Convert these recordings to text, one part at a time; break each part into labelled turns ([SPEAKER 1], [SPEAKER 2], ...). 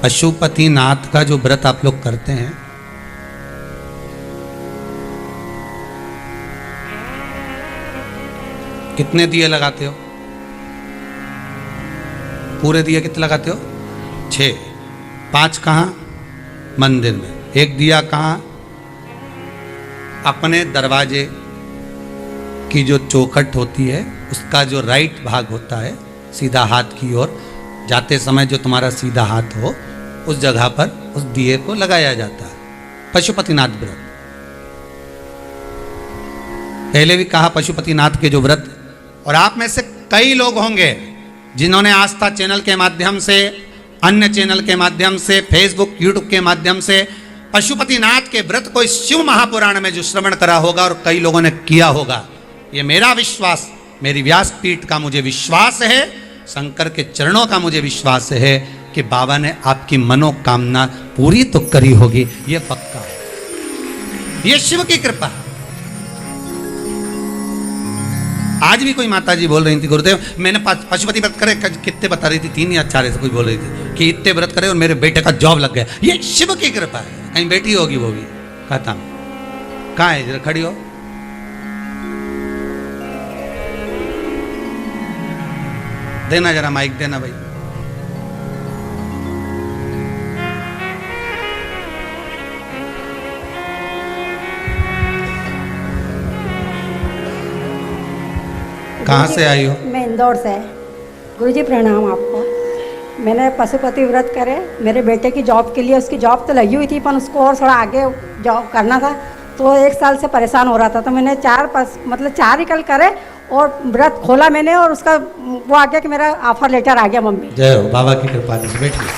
[SPEAKER 1] पशुपतिनाथ का जो व्रत आप लोग करते हैं, कितने दिए लगाते हो? पूरे दिए कितने लगाते हो? 6। 5 कहाँ? मंदिर में। 1 दिया कहाँ? अपने दरवाजे की जो चौखट होती है उसका जो राइट भाग होता है, सीधा हाथ की ओर जाते समय जो तुम्हारा सीधा हाथ हो उस जगह पर उस दिए को लगाया जाता है। पशुपतिनाथ व्रत पहले भी कहा, पशुपतिनाथ के जो व्रत। और आप में से कई लोग होंगे जिन्होंने आस्था चैनल के माध्यम से, अन्य चैनल के माध्यम से, फेसबुक यूट्यूब के माध्यम से पशुपतिनाथ के व्रत को इस शिव महापुराण में जो श्रवण करा होगा और कई लोगों ने किया होगा। ये मेरा विश्वास, मेरी व्यासपीठ का मुझे विश्वास है, शंकर के चरणों का मुझे विश्वास है कि बाबा ने आपकी मनोकामना पूरी तो करी होगी, ये पक्का है। ये शिव की कृपा है। आज भी कोई माताजी बोल रही थी, गुरुदेव मैंने पशुपति व्रत करे, कितने बता रही थी, 3 या 4 ऐसे कोई बोल रही थी कि इतने व्रत करे और मेरे बेटे का जॉब लग गया। ये शिव की कृपा है। कहीं बेटी होगी वो भी कहता हूं, कहाँ है? जरा खड़ी हो। देना जरा माइक देना भाई। कहाँ से आई हो?
[SPEAKER 2] मैं इंदौर से। गुरुजी प्रणाम आपको। मैंने पशुपति व्रत करे, मेरे बेटे की जॉब के लिए, उसकी जॉब तो लगी हुई थी पर उसको और थोड़ा आगे जॉब करना था, तो 1 साल से परेशान हो रहा था। तो मैंने 4 ही कल करे और व्रत खोला मैंने, और उसका वो आ गया कि मेरा ऑफर लेटर आ गया। मम्मी
[SPEAKER 1] जय हो, बाबा की कृपा से। बैठिए,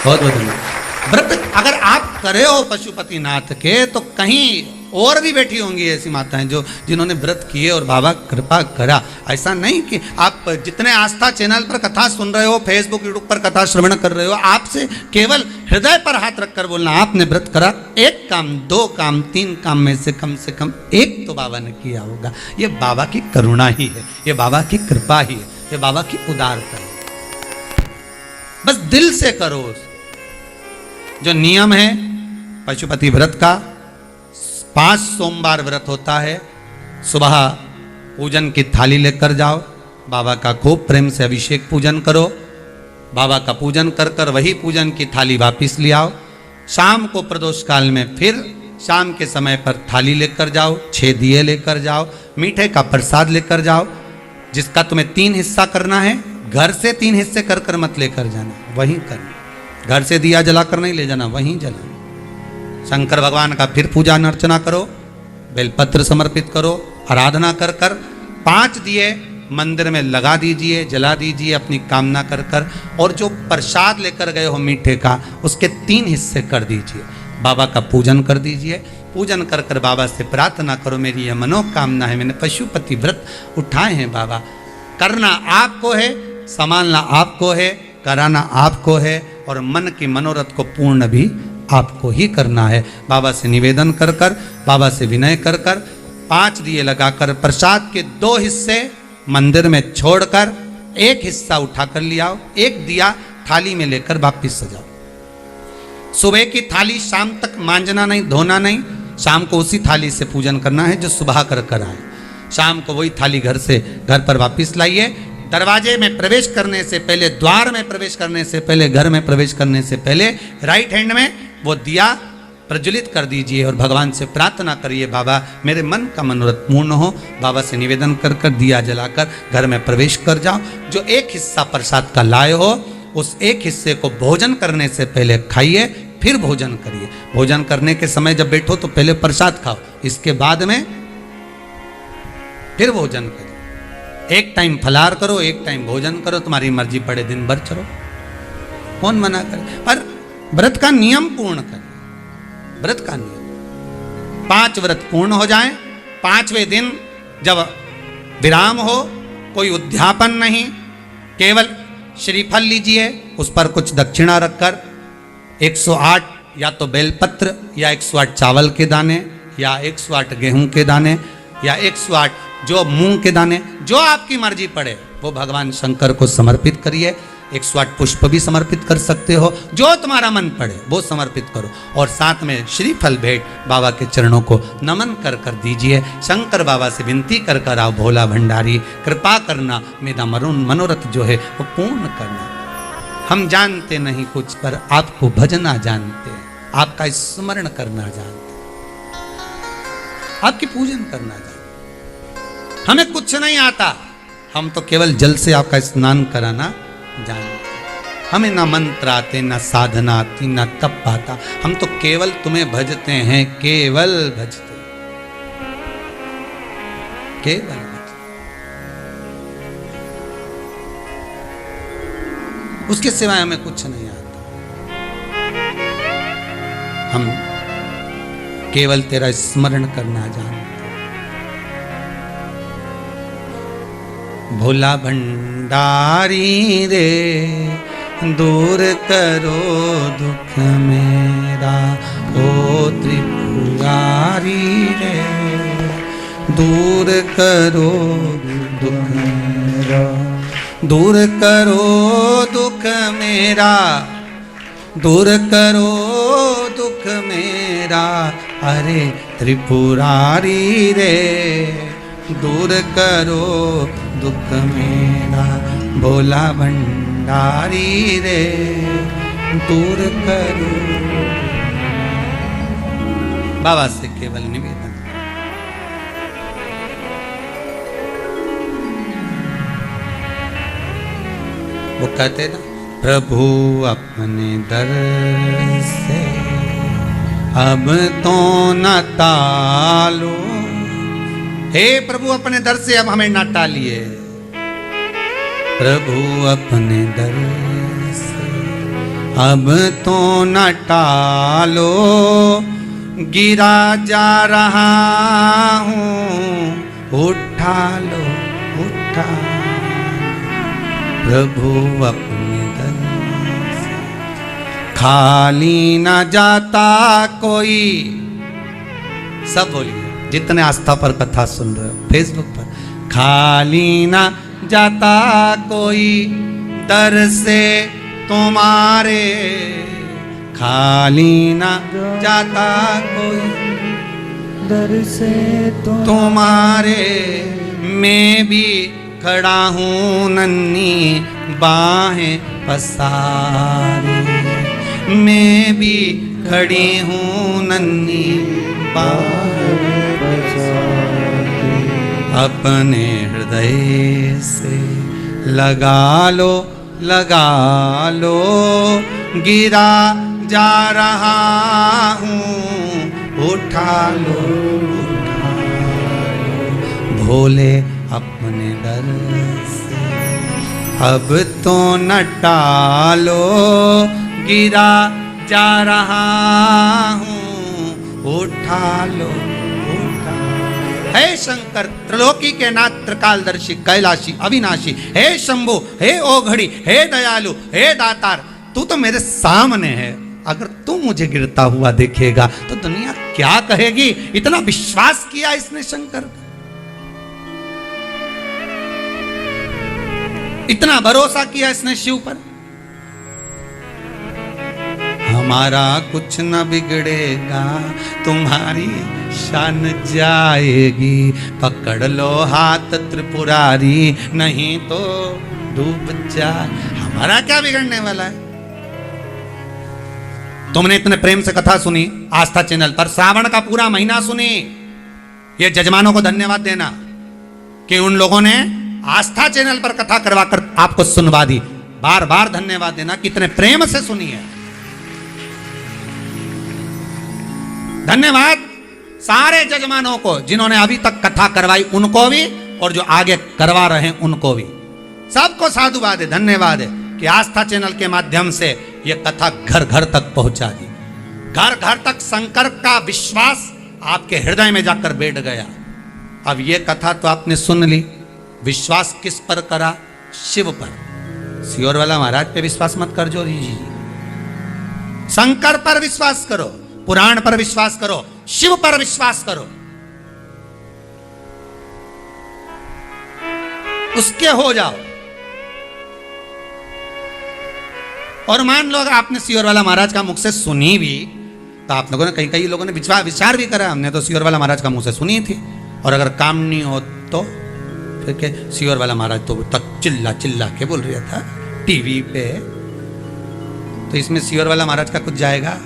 [SPEAKER 1] बहुत बहुत धन्यवाद। व्रत अगर आप करे हो पशुपतिनाथ के, तो कहीं और भी बैठी होंगी ऐसी माताएं जो जिन्होंने व्रत किए और बाबा कृपा करा। ऐसा नहीं कि आप जितने आस्था चैनल पर कथा सुन रहे हो, फेसबुक यूट्यूब पर कथा श्रवण कर रहे हो, आपसे केवल हृदय पर हाथ रखकर बोलना, आपने व्रत करा, 1 काम, 2 काम, 3 काम में से कम 1 तो बाबा ने किया होगा। ये बाबा की करुणा ही है, ये बाबा की कृपा ही है, ये बाबा की उदारता है। बस दिल से करो। जो नियम है पशुपति व्रत का, 5 सोमवार व्रत होता है। सुबह पूजन की थाली लेकर जाओ, बाबा का खूब प्रेम से अभिषेक पूजन करो, बाबा का पूजन कर कर वही पूजन की थाली वापस ले आओ। शाम को प्रदोष काल में फिर शाम के समय पर थाली लेकर जाओ, 6 दिए लेकर जाओ, मीठे का प्रसाद लेकर जाओ, जिसका तुम्हें 3 हिस्सा करना है। घर से 3 हिस्से कर कर मत लेकर जाना, वहीं करना। घर से दिया जलाकर नहीं ले जाना, वहीं जलाना। शंकर भगवान का फिर पूजा अर्चना करो, बेलपत्र समर्पित करो, आराधना कर कर 5 दिए मंदिर में लगा दीजिए, जला दीजिए अपनी कामना कर कर। और जो प्रसाद लेकर गए हो मीठे का, उसके 3 हिस्से कर दीजिए। बाबा का पूजन कर दीजिए। पूजन कर कर बाबा से प्रार्थना करो, मेरी यह मनोकामना है, मैंने पशुपति व्रत उठाए हैं बाबा। करना आपको है, संभालना आपको है, कराना आपको है, और मन की मनोरथ को पूर्ण भी आपको ही करना है। बाबा से निवेदन कर कर, बाबा से विनय कर कर, 5 दिए लगाकर प्रसाद के 2 हिस्से मंदिर में छोड़कर 1 हिस्सा उठाकर ले आओ। 1 दिया थाली में लेकर वापिस सजाओ। सुबह की थाली शाम तक मांजना नहीं, धोना नहीं। शाम को उसी थाली से पूजन करना है जो सुबह कर कर आए। शाम को वही थाली घर पर वापिस लाइए। दरवाजे में प्रवेश करने से पहले, द्वार में प्रवेश करने से पहले, घर में प्रवेश करने से पहले राइट हैंड में वो दिया प्रज्वलित कर दीजिए और भगवान से प्रार्थना करिए, बाबा मेरे मन का मनोरथ पूर्ण हो। बाबा से निवेदन कर कर दिया जलाकर घर में प्रवेश कर जाओ। जो 1 हिस्सा प्रसाद का लाए हो, उस 1 हिस्से को भोजन करने से पहले खाइए, फिर भोजन करिए। भोजन करने के समय जब बैठो तो पहले प्रसाद खाओ, इसके बाद में फिर भोजन करिए। 1 टाइम फलाहार करो, 1 टाइम भोजन करो, तुम्हारी मर्जी पड़े दिन भर चलो, कौन मना करे। पर व्रत का नियम पूर्ण करें। व्रत का नियम 5 व्रत पूर्ण हो जाएं। 5वें दिन जब विराम हो, कोई उद्यापन नहीं, केवल श्रीफल लीजिए, उस पर कुछ दक्षिणा रखकर 108 या तो बेलपत्र या 108 चावल के दाने या 108 गेहूं के दाने या 108 जो मूंग के दाने, जो आपकी मर्जी पड़े वो भगवान शंकर को समर्पित करिए। 108 पुष्प भी समर्पित कर सकते हो, जो तुम्हारा मन पड़े वो समर्पित करो, और साथ में श्रीफल भेंट बाबा के चरणों को नमन कर कर दीजिए। शंकर बाबा से विनती कर कर आओ, भोला भंडारी कृपा करना, मेरा मनोरथ जो है वो पूर्ण करना। हम जानते नहीं कुछ, पर आपको भजना जानते हैं, आपका स्मरण करना जानते हैं, आपकी पूजन करना जानते। हमें कुछ नहीं आता, हम तो केवल जल से आपका स्नान कराना जानते। हमें ना मंत्र आते, ना साधना आती, ना तप आता, हम तो केवल तुम्हें भजते हैं, केवल भजते, केवल भजते। उसके सिवाय हमें कुछ नहीं आता। हम केवल तेरा स्मरण करना जानते। भोला भंडारी रे दूर करो दुख मेरा, ओ त्रिपुरारी रे दूर करो दुख मेरा, दूर करो दुख मेरा, दूर करो दुख मेरा, अरे त्रिपुरारी रे दूर करो दुख मेरा, भोला भंडारी रे दूर करो। बाबा से केवल निवेदन, वो कहते ना, प्रभु अपने दर से अब तो न टालो, हे प्रभु अपने दर से अब हमें न टालिए, प्रभु अपने दर से अब तो न टालो, गिरा जा रहा हूँ उठा लो, उठा प्रभु अपने दर से, खाली न जाता कोई। सब बोलिए जितने आस्था पर कथा सुन रहे हो फेसबुक पर, खाली ना जाता कोई दर से तुम्हारे, खाली ना जाता कोई दर से तुम्हारे, मैं भी खड़ा हूँ नन्ही बाहें पसारी, मैं भी खड़ी हूँ नन्ही बाहें पसारी, अपने हृदय से लगा लो, लगा लो, गिरा जा रहा हूँ उठा लो, उठा लो, भोले अपने दर से अब तो न टालो, गिरा जा रहा हूँ उठा लो, उठा। हे शंकर त्रिलोकी के नाथ त्रिकालदर्शी कैलाशी अविनाशी, हे शंभु, हे ओघड़ी, हे दयालु, हे दातार, तू तो मेरे सामने है। अगर तू मुझे गिरता हुआ देखेगा तो दुनिया क्या कहेगी। इतना विश्वास किया इसने शंकर, इतना भरोसा किया इसने शिव पर। हमारा कुछ न बिगड़ेगा, तुम्हारी शान जाएगी, पकड़ लो हाथ त्रिपुरारी, नहीं तो डूब जा। हमारा क्या बिगड़ने वाला है। तुमने इतने प्रेम से कथा सुनी आस्था चैनल पर, श्रावण का पूरा महीना सुनी। ये जजमानों को धन्यवाद देना कि उन लोगों ने आस्था चैनल पर कथा करवाकर आपको सुनवा दी। बार बार धन्यवाद देना कि इतने प्रेम से सुनी है। धन्यवाद सारे जजमानों को जिन्होंने अभी तक कथा करवाई, उनको भी, और जो आगे करवा रहे हैं उनको भी। सबको साधुवाद है, धन्यवाद है कि आस्था चैनल के माध्यम से यह कथा घर घर तक पहुंचा दी। घर घर तक शंकर का विश्वास आपके हृदय में जाकर बैठ गया। अब यह कथा तो आपने सुन ली, विश्वास किस पर करा? शिव पर। सियोर वाला महाराज पे विश्वास मत कर जो जी, शंकर पर विश्वास करो, पुराण पर विश्वास करो, शिव पर विश्वास करो, उसके हो जाओ। और मान लो अगर आपने सियोर वाला महाराज का मुख से सुनी भी, तो आप लोगों ने कई लोगों ने विचार भी करा, हमने तो सियोर वाला महाराज का मुंह से सुनी थी, और अगर काम नहीं हो तो फिर के सियोर वाला महाराज तो तक चिल्ला के बोल रहा था टीवी पे, तो इसमें सियोर वाला महाराज का कुछ जाएगा?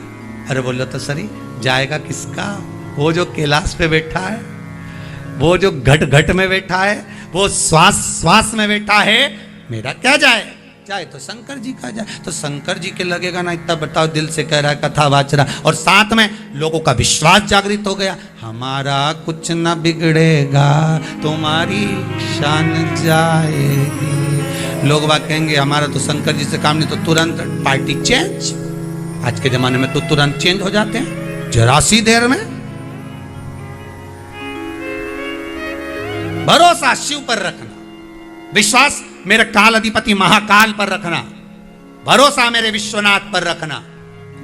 [SPEAKER 1] अरे बोलो तो सरी, जाएगा किसका? वो जो कैलाश पे बैठा है, वो जो घट में बैठा है, वो श्वास में बैठा है, मेरा क्या जाए? जाए तो शंकर जी का जाए, तो शंकर जी के लगेगा ना। इतना बताओ, दिल से कह रहा है, कथा वाच रहा, और साथ में लोगों का विश्वास जागृत हो गया, हमारा कुछ न बिगड़ेगा, तुम्हारी शान जाएगी। लोग बात कहेंगे हमारा तो शंकर जी से काम नहीं, तो तुरंत पार्टी चेंज। आज के जमाने में तो तुरंत चेंज हो जाते हैं, जरा सी देर में। भरोसा शिव पर रखना, विश्वास मेरे काल अधिपति महाकाल पर रखना, भरोसा मेरे विश्वनाथ पर रखना।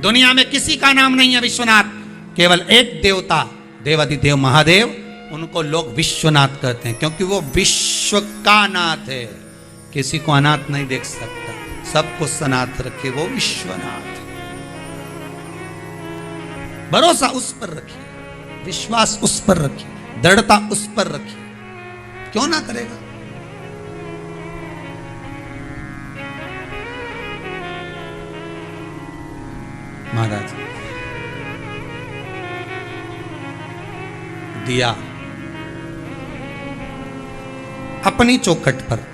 [SPEAKER 1] दुनिया में किसी का नाम नहीं है विश्वनाथ, केवल एक देवता देवाधिदेव महादेव, उनको लोग विश्वनाथ कहते हैं, क्योंकि वो विश्व का नाथ है। किसी को अनाथ नहीं देख सकता, सबको सनाथ रखे, वो विश्वनाथ। भरोसा उस पर रखिए, विश्वास उस पर रखिए, दृढ़ता उस पर रखिए, क्यों ना करेगा। महाराज दिया अपनी चौखट पर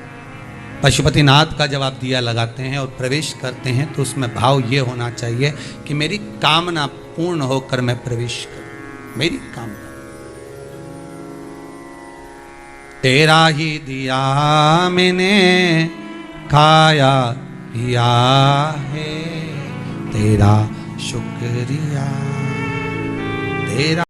[SPEAKER 1] पशुपतिनाथ का जब आप दिया लगाते हैं और प्रवेश करते हैं, तो उसमें भाव ये होना चाहिए कि मेरी कामना पूर्ण होकर मैं प्रवेश करूं। मेरी कामना तेरा ही दिया मैंने खाया पिया है, तेरा शुक्रिया तेरा।